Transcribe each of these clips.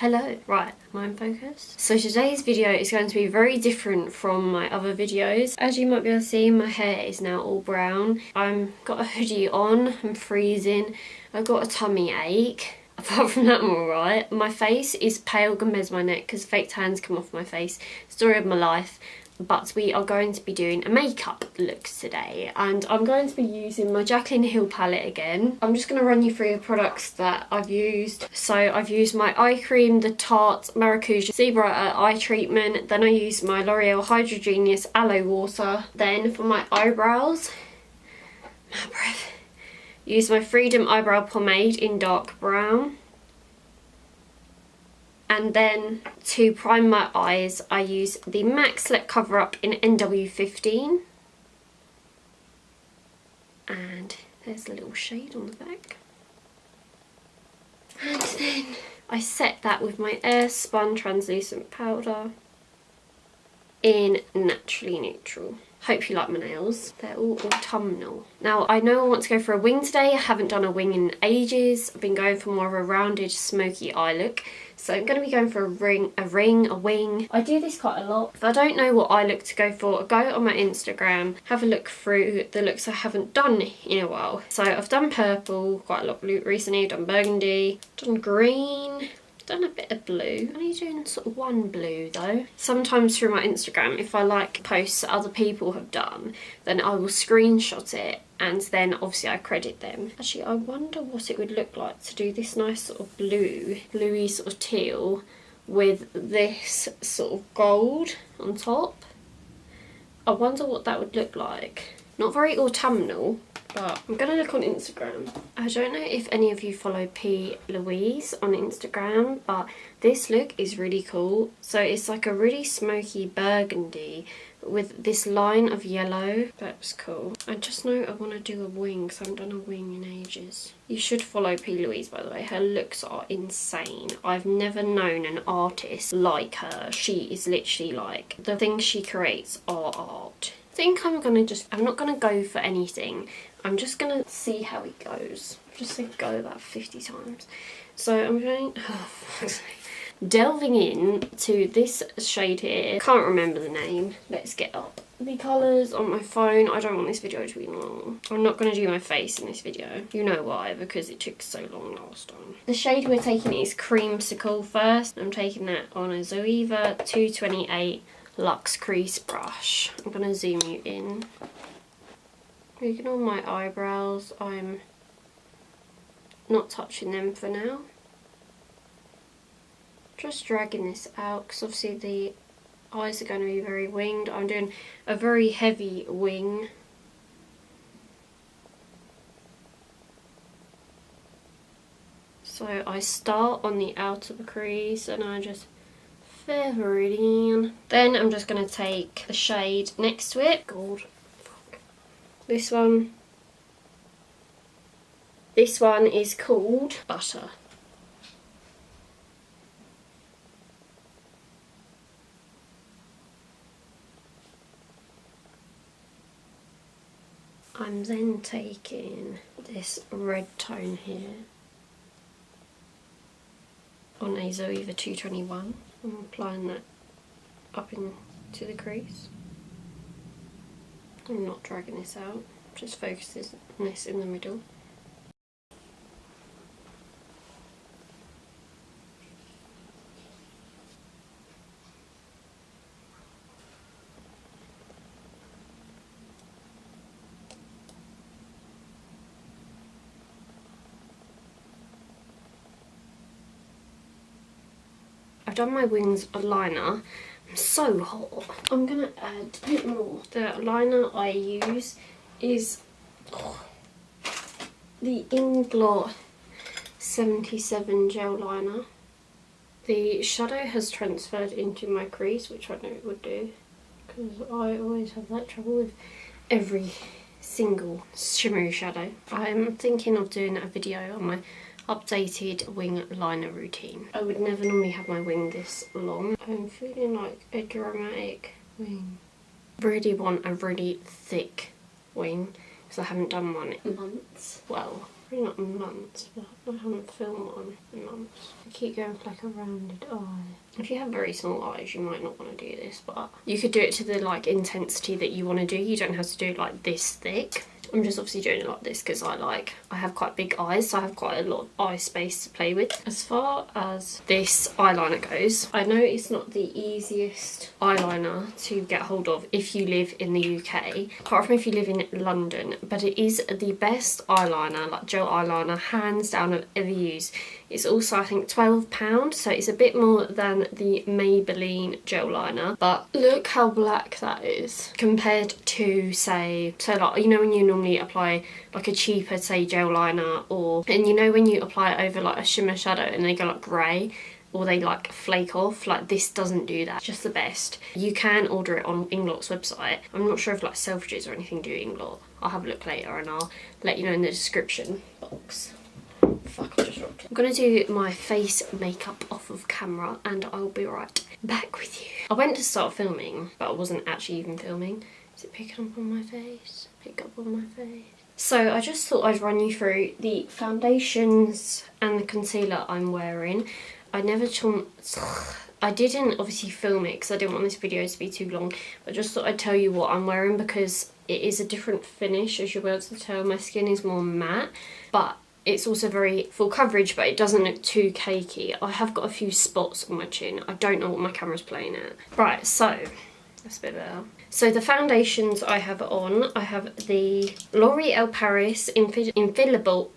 Hello, right, mind focus. So today's video is going to be very different from my other videos. As you might be able to see, my hair is now all brown. I've got a hoodie on, I'm freezing, I've got a tummy ache. Apart from that, I'm alright. My face is pale compared to my neck because fake tans come off my face. Story of my life. But we are going to be doing a makeup look today, and I'm going to be using my Jaclyn Hill palette again. I'm just going to run you through the products that I've used. So I've used my eye cream, the Tarte Maracuja Sea Brighter eye treatment, then I used my L'Oreal Hydrogenius aloe water. Then for my eyebrows, my breath, use my Freedom eyebrow pomade in dark brown. And then to prime my eyes, I use the MAC Select Cover Up in NW15. And there's a little shade on the back. And then I set that with my Airspun Translucent Powder in Naturally Neutral. Hope you like my nails. They're all autumnal. Now, I know I want to go for a wing today. I haven't done a wing in ages. I've been going for more of a rounded, smoky eye look. So I'm going to be going for a wing. I do this quite a lot. If I don't know what eye look to go for, go on my Instagram, have a look through the looks I haven't done in a while. So I've done purple, quite a lot recently. I've done burgundy, done green, done a bit of blue. I'm only doing sort of one blue though. Sometimes through my Instagram, if I like posts that other people have done, then I will screenshot it and then obviously I credit them. Actually, I wonder what it would look like to do this nice sort of bluey sort of teal with this sort of gold on top. I wonder what that would look like. Not very autumnal, but I'm gonna look on Instagram. I don't know if any of you follow P. Louise on Instagram, but this look is really cool. So it's like a really smoky burgundy with this line of yellow. That's cool. I just know I want to do a wing because I haven't done a wing in ages. You should follow P. Louise, by the way. Her looks are insane. I've never known an artist like her. She is literally like, the things she creates are art. I think I'm not gonna go for anything. I'm just gonna see how it goes. I've just said go about 50 times. So I'm going, delving in to this shade here. Can't remember the name. Let's get up the colours on my phone. I don't want this video to be long. I'm not going to do my face in this video. You know why, because it took so long last time. The shade we're taking is Creamsicle first. I'm taking that on a Zoeva 228 Luxe Crease brush. I'm going to zoom you in. Ignore my eyebrows. I'm not touching them for now. Just dragging this out because obviously the eyes are going to be very winged. I'm doing a very heavy wing. So I start on the outer crease and I just feather it in. Then I'm just going to take the shade next to it. God, fuck. This one. This one is called Butter. I'm then taking this red tone here on a Zoeva 221. I'm applying that up into the crease. I'm not dragging this out, just focusing this in the middle. I've done my wings liner. I'm so hot. I'm gonna add a bit more. The liner I use is the Inglot 77 gel liner. The shadow has transferred into my crease, which I know it would do, because I always have that trouble with every single shimmery shadow. I'm thinking of doing a video on my updated wing liner routine. I would never normally have my wing this long. I'm feeling like a dramatic wing. Really want a really thick wing because I haven't done one in months. Well, probably not in months, but I haven't filmed one in months. I keep going for like a rounded eye. If you have very small eyes, you might not want to do this, but you could do it to the like intensity that you want to do. You don't have to do it like this thick. I'm just obviously doing it like this because I have quite big eyes, so I have quite a lot of eye space to play with. As far as this eyeliner goes, I know it's not the easiest eyeliner to get hold of if you live in the UK, apart from if you live in London, but it is the best eyeliner, like gel eyeliner, hands down I've ever used. It's also, I think, £12, so it's a bit more than the Maybelline gel liner, but look how black that is compared to, say, so like, you know when you normally apply like a cheaper, say, gel liner, or, and you know when you apply it over like a shimmer shadow and they go like grey, or they like flake off, like this doesn't do that. It's just the best. You can order it on Inglot's website. I'm not sure if like Selfridges or anything do Inglot. I'll have a look later and I'll let you know in the description box. Fuck, I just dropped it. I'm gonna do my face makeup off of camera and I'll be right back with you. I went to start filming, but I wasn't actually even filming. Is it picking up on my face? Pick up on my face. So I just thought I'd run you through the foundations and the concealer I'm wearing. I didn't obviously film it because I didn't want this video to be too long, but I just thought I'd tell you what I'm wearing because it is a different finish. As you'll be able to tell, my skin is more matte, but it's also very full coverage, but it doesn't look too cakey. I have got a few spots on my chin. I don't know what my camera's playing at. Right, so that's a bit better. So the foundations I have on, I have the L'Oreal Paris Infallible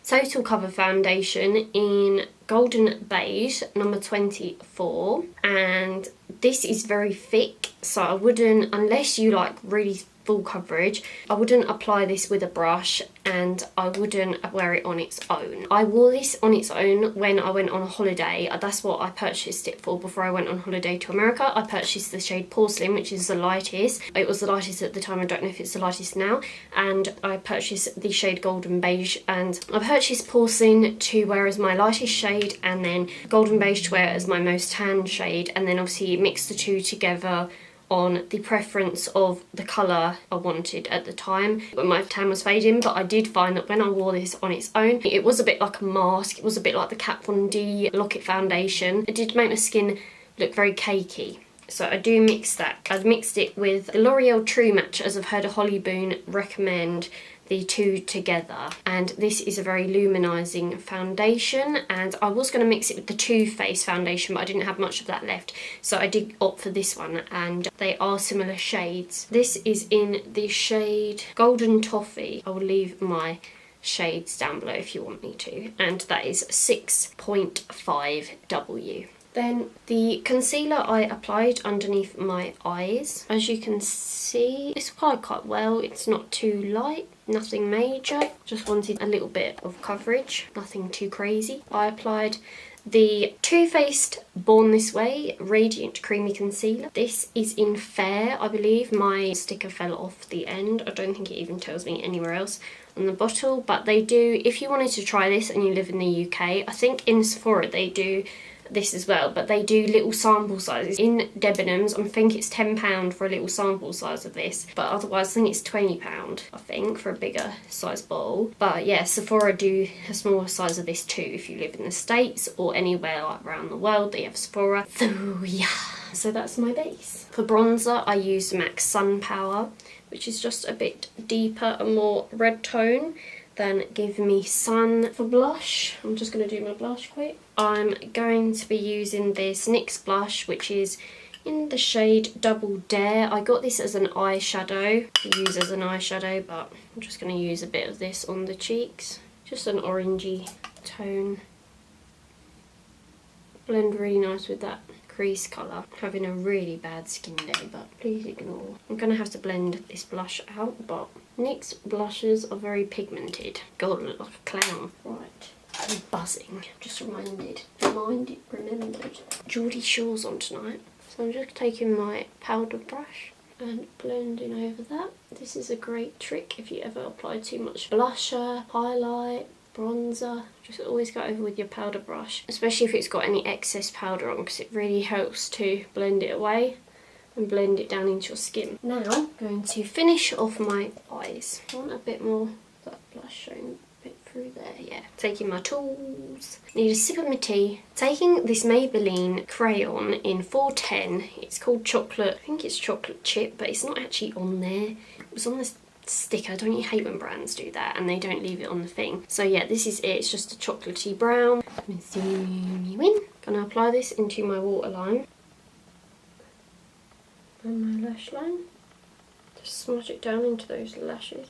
Total Cover Foundation in Golden Beige, number 24. And this is very thick, so I wouldn't, unless you like really full coverage, I wouldn't apply this with a brush and I wouldn't wear it on its own. I wore this on its own when I went on a holiday. That's what I purchased it for before I went on holiday to America. I purchased the shade Porcelain, which is the lightest. It was the lightest at the time, I don't know if it's the lightest now. And I purchased the shade Golden Beige, and I purchased Porcelain to wear as my lightest shade and then Golden Beige to wear as my most tan shade, and then obviously mix the two together on the preference of the colour I wanted at the time when my tan was fading. But I did find that when I wore this on its own, it was a bit like a mask. It was a bit like the Kat Von D Lock-It foundation. It did make my skin look very cakey. So I do mix that. I've mixed it with the L'Oreal True Match, as I've heard a Holly Boone recommend the two together, and this is a very luminising foundation, and I was going to mix it with the Too Faced foundation, but I didn't have much of that left, so I did opt for this one, and they are similar shades. This is in the shade Golden Toffee. I will leave my shades down below if you want me to, and that is 6.5W. Then the concealer I applied underneath my eyes. As you can see, it's applied quite well. It's not too light, nothing major. Just wanted a little bit of coverage, nothing too crazy. I applied the Too Faced Born This Way Radiant Creamy Concealer. This is in Fair, I believe. My sticker fell off the end. I don't think it even tells me anywhere else on the bottle, but they do, if you wanted to try this and you live in the UK, I think in Sephora they do this as well, but they do little sample sizes in Debenhams. I think it's £10 for a little sample size of this, but otherwise I think it's £20, I think, for a bigger size bottle. But yeah, Sephora do a smaller size of this too if you live in the States or anywhere like around the world. They have Sephora. So yeah, so that's my base. For bronzer I used MAC Sun Power, which is just a bit deeper and more red tone than Give Me Sun. For blush, I'm just going to do my blush quick. I'm going to be using this NYX blush, which is in the shade Double Dare. I got this as an eyeshadow, to use as an eyeshadow, but I'm just going to use a bit of this on the cheeks. Just an orangey tone. Blend really nice with that crease colour. Having a really bad skin day, but please ignore. I'm going to have to blend this blush out, but NYX blushes are very pigmented. God, I look like a clown. Right, I'm buzzing. Just remembered. Geordie Shore's on tonight. So I'm just taking my powder brush and blending over that. This is a great trick if you ever apply too much blusher, highlight, bronzer. Just always go over with your powder brush, especially if it's got any excess powder on, because it really helps to blend it away and blend it down into your skin. Now I'm going to finish off my eyes. I want a bit more of that blush showing a bit through there, yeah. Taking my tools. Need a sip of my tea. Taking this Maybelline crayon in 410. It's called chocolate, I think it's chocolate chip, but it's not actually on there. It was on this sticker. Don't you hate when brands do that and they don't leave it on the thing? So yeah, this is it. It's just a chocolatey brown. I'm gonna zoom you in. Gonna apply this into my waterline and my lash line. Just smudge it down into those lashes.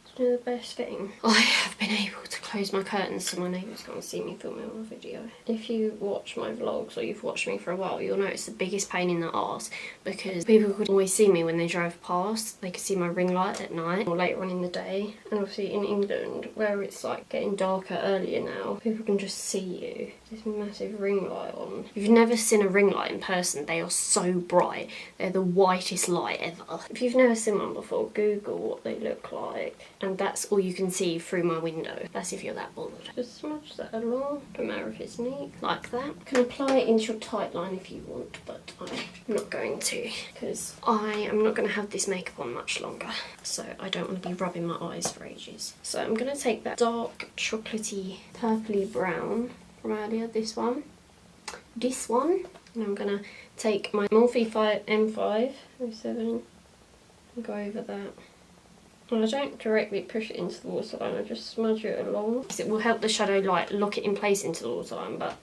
It's one of the best thing. I have been able to close my curtains so my neighbours can't see me filming my video. If you watch my vlogs or you've watched me for a while, you'll know it's the biggest pain in the arse, because people could always see me when they drove past. They could see my ring light at night or later on in the day. And obviously in England, where it's like getting darker earlier now, people can just see you. This massive ring light on. If you've never seen a ring light in person, they are so bright. They're the whitest light ever. If you've never seen one before, Google what they look like. And that's all you can see through my window. That's if you're that bothered. Just smudge that along. Don't matter if it's neat. Like that. You can apply it into your tight line if you want, but I'm not going to, because I am not going to have this makeup on much longer. So I don't want to be rubbing my eyes for ages. So I'm going to take that dark chocolatey purpley brown from earlier, this one, and I'm going to take my Morphe M507 and go over that. And I don't directly push it into the waterline, I just smudge it along. It will help the shadow like lock it in place into the waterline, but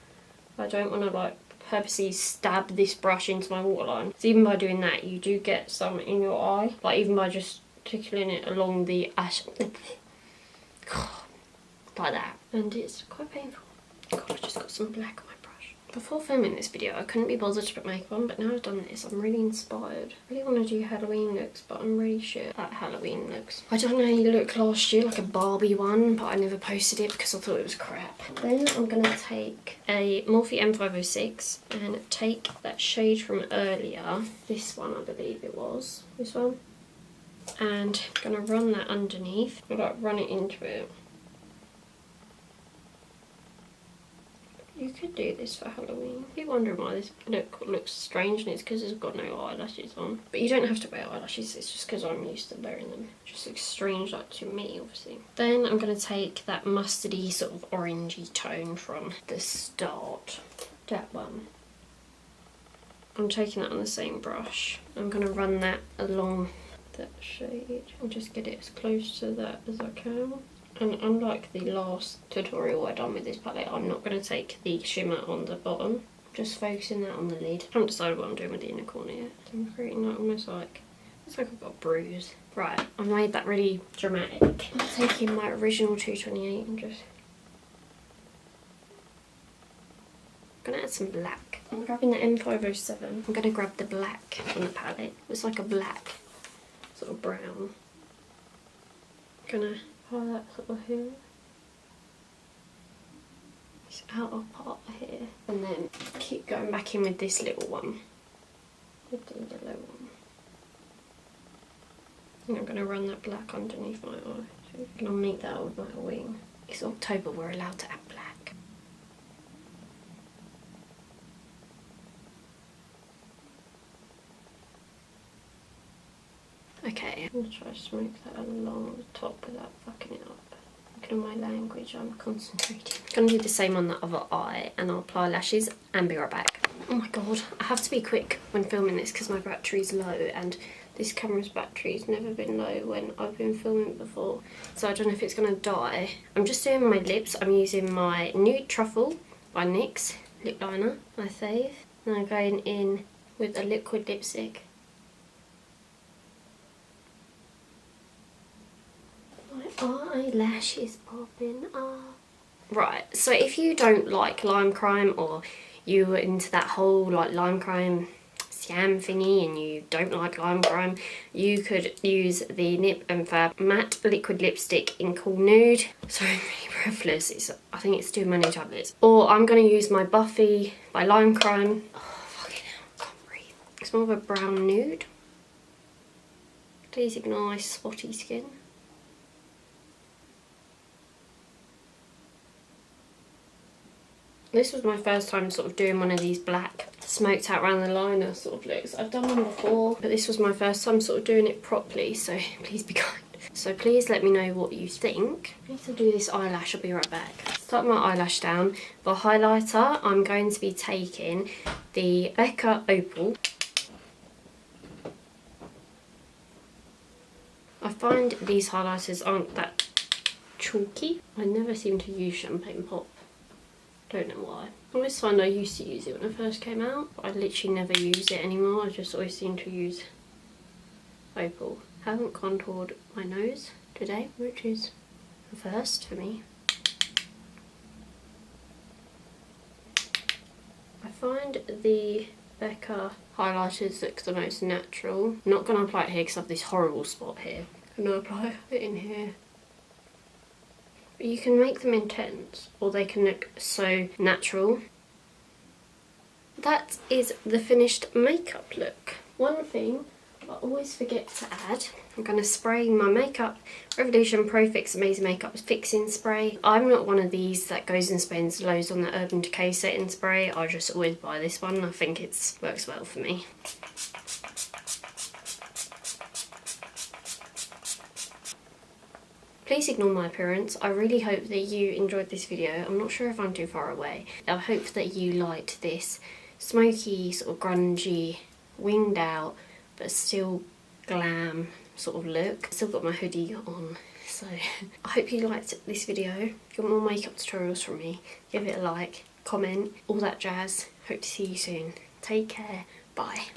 I don't want to like purposely stab this brush into my waterline. So even by doing that, you do get some in your eye, like even by just tickling it along the like that. And it's quite painful. God, I just got some black on my brush. Before filming this video, I couldn't be bothered to put makeup on, but now I've done this, I'm really inspired. I really want to do Halloween looks, but I'm really shit at Halloween looks. I done a look last year, like a Barbie one, but I never posted it because I thought it was crap. Then I'm going to take a Morphe M506 and take that shade from earlier, this one I believe it was, this one, and I'm going to run that underneath, or like run it into it. You could do this for Halloween. You're wondering why this look looks strange, and it's because it's got no eyelashes on. But you don't have to wear eyelashes, it's just because I'm used to wearing them. It just looks strange like to me, obviously. Then I'm going to take that mustardy sort of orangey tone from the start. That one. I'm taking that on the same brush. I'm going to run that along that shade and just get it as close to that as I can. And unlike the last tutorial I done with this palette, I'm not going to take the shimmer on the bottom. Just focusing that on the lid. I haven't decided what I'm doing with the inner corner yet. I'm creating that almost like, it's like I've got a bruise. Right, I've made that really dramatic. I'm taking my original 228 and just... I'm going to add some black. I'm grabbing the M507. I'm going to grab the black from the palette. It's like a black, sort of brown. I'm going to apply that sort of here. This outer part here. And then keep going back in with this little one. With the yellow one. And I'm going to run that black underneath my eye. So I'm going to meet that with my wing. It's October, we're allowed to add black. Okay, I'm going to try to smoke that along the top without fucking it up. Looking at my language, I'm concentrating. I'm going to do the same on the other eye, and I'll apply lashes and be right back. Oh my god, I have to be quick when filming this because my battery's low, and this camera's battery's never been low when I've been filming before. So I don't know if it's going to die. I'm just doing my lips. I'm using my Nude Truffle by NYX lip liner, my fave. And I'm going in with a liquid lipstick. Eyelashes popping off. Right, so if you don't like lime crime, or you're into that whole like lime crime scam thingy and you don't like lime crime, you could use the Nip and Fab matte liquid lipstick in Cool Nude. Sorry, I'm really breathless. I think it's too many tablets. Or I'm going to use my Buffy by Lime Crime. Oh, fucking hell, I can't breathe. It's more of a brown nude. Please ignore my spotty skin. This was my first time sort of doing one of these black smoked out around the liner sort of looks. I've done one before, but this was my first time sort of doing it properly, so please be kind. So please let me know what you think. I need to do this eyelash, I'll be right back. Start my eyelash down. For highlighter, I'm going to be taking the Becca Opal. I find these highlighters aren't that chalky. I never seem to use Champagne Pop. Don't know why. I always find I used to use it when it first came out, but I literally never use it anymore. I just always seem to use Opal. I haven't contoured my nose today, which is a first for me. I find the Becca highlighters look the most natural. I'm not going to apply it here because I have this horrible spot here. I'm going to apply it in here. But you can make them intense, or they can look so natural. That is the finished makeup look. One thing I always forget to add, I'm going to spray my Makeup Revolution Pro Fix Amazing Makeup Fixing Spray. I'm not one of these that goes and spends loads on the Urban Decay setting spray. I just always buy this one. I think it works well for me. Please ignore my appearance. I really hope that you enjoyed this video. I'm not sure if I'm too far away. I hope that you liked this smoky, sort of grungy, winged out, but still glam sort of look. Still got my hoodie on, so I hope you liked this video. If you want more makeup tutorials from me, give it a like, comment, all that jazz. Hope to see you soon. Take care. Bye.